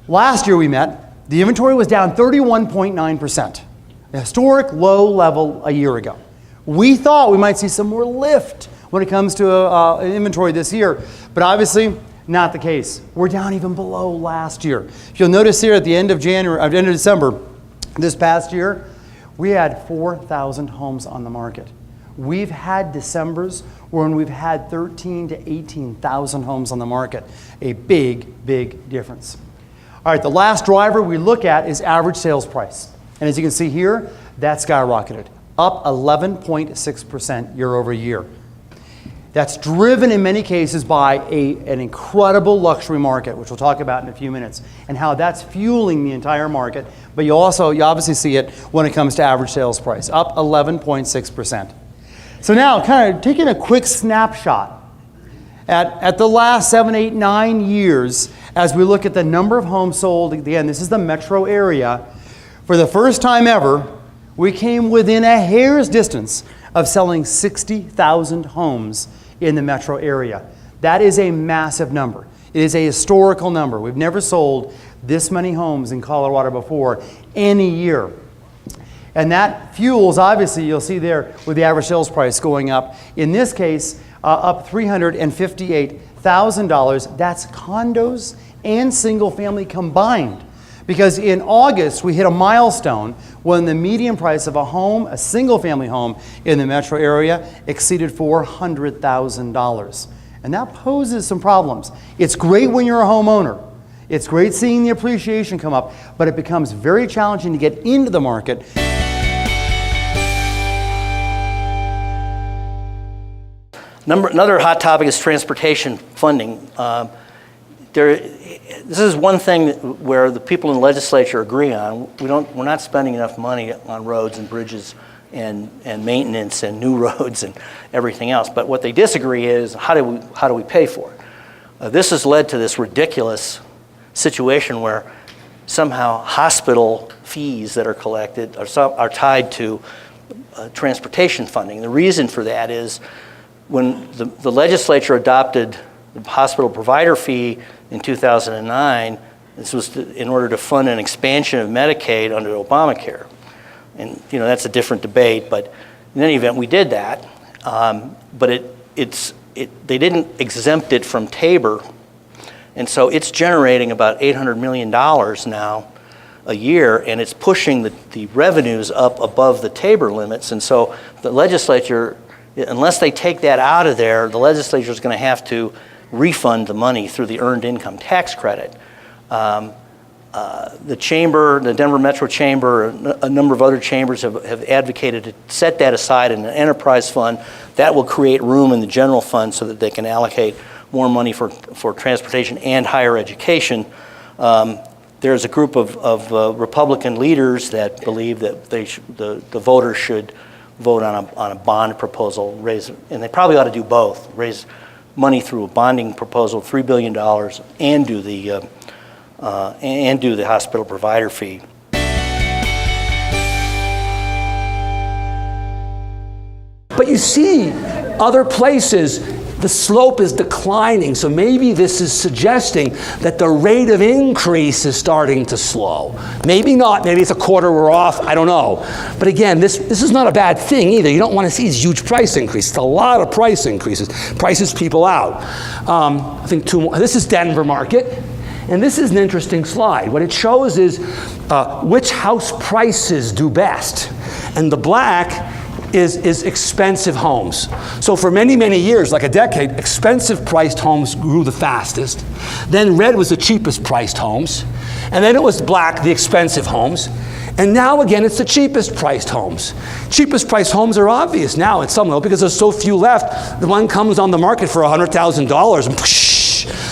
Last year we met, the inventory was down 31.9%, a historic low level a year ago. We thought we might see some more lift when it comes to inventory this year, but obviously not the case. We're down even below last year. If you'll notice here at the end of December, this past year, we had 4,000 homes on the market. We've had Decembers when we've had 13 to 18,000 homes on the market. A big, big difference. All right, the last driver we look at is average sales price. And as you can see here, that skyrocketed, up 11.6% year over year. That's driven in many cases by an incredible luxury market, which we'll talk about in a few minutes, and how that's fueling the entire market. But you obviously see it when it comes to average sales price, up 11.6%. So now, kind of taking a quick snapshot at the last 7, 8, 9 years, as we look at the number of homes sold. Again, this is the metro area. For the first time ever, we came within a hair's distance of selling 60,000 homes in the metro area. That is a massive number. It is a historical number. We've never sold this many homes in Colorado before any year. And that fuels, obviously, you'll see there with the average sales price going up. In this case, up $358,000. That's condos and single family combined. Because in August, we hit a milestone when the median price of a home, a single family home in the metro area, exceeded $400,000. And that poses some problems. It's great when you're a homeowner. It's great seeing the appreciation come up, but it becomes very challenging to get into the market. Another hot topic is transportation funding. This is one thing where the people in the legislature agree on. We're not spending enough money on roads and bridges and maintenance and new roads and everything else. But what they disagree is how do we pay for it? This has led to this ridiculous situation where somehow hospital fees that are collected are tied to transportation funding. The reason for that is when the legislature adopted the hospital provider fee in 2009, this was in order to fund an expansion of Medicaid under Obamacare. And that's a different debate, but in any event, we did that. But they didn't exempt it from Tabor, and so it's generating about $800 million now a year, and it's pushing the revenues up above the Tabor limits. And so the legislature, unless they take that out of there, the legislature is going to have to refund the money through the earned income tax credit. The chamber, the Denver Metro Chamber, a number of other chambers have advocated to set that aside in an enterprise fund. That will create room in the general fund so that they can allocate more money for transportation and higher education. There's a group of Republican leaders that believe that the voters should vote on a bond proposal, and they probably ought to do both, raise money through a bonding proposal, $3 billion, and do the hospital provider fee. But you see, other places, the slope is declining, so maybe this is suggesting that the rate of increase is starting to slow. Maybe not, maybe it's a quarter we're off, I don't know. But again, this is not a bad thing either. You don't want to see these huge price increases. It's a lot of price increases. Prices people out. I think two more. This is Denver market, and this is an interesting slide. What it shows is which house prices do best. And the black is expensive homes. So for many, many years, like a decade, expensive priced homes grew the fastest. Then red was the cheapest priced homes. And then it was black, the expensive homes. And now again, it's the cheapest priced homes. Cheapest priced homes are obvious now in some level because there's so few left. The one comes on the market for $100,000 and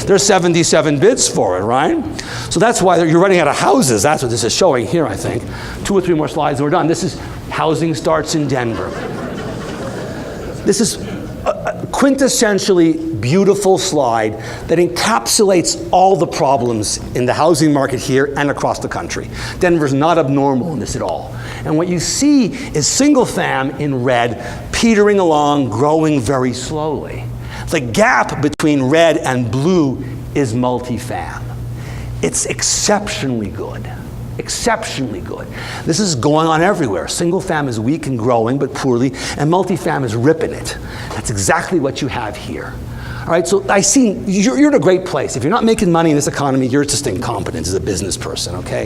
there's 77 bids for it, right? So that's why you're running out of houses. That's what this is showing here, I think. 2 or 3 more slides and we're done. This is housing starts in Denver. This is a quintessentially beautiful slide that encapsulates all the problems in the housing market here and across the country. Denver's not abnormal in this at all. And what you see is single fam in red petering along, growing very slowly. The gap between red and blue is multifam. it's exceptionally good. Exceptionally good. This is going on everywhere. Single fam is weak and growing, but poorly, and multifam is ripping it. That's exactly what you have here. All right, so I see you're in a great place. If you're not making money in this economy, you're just incompetent as a business person, okay?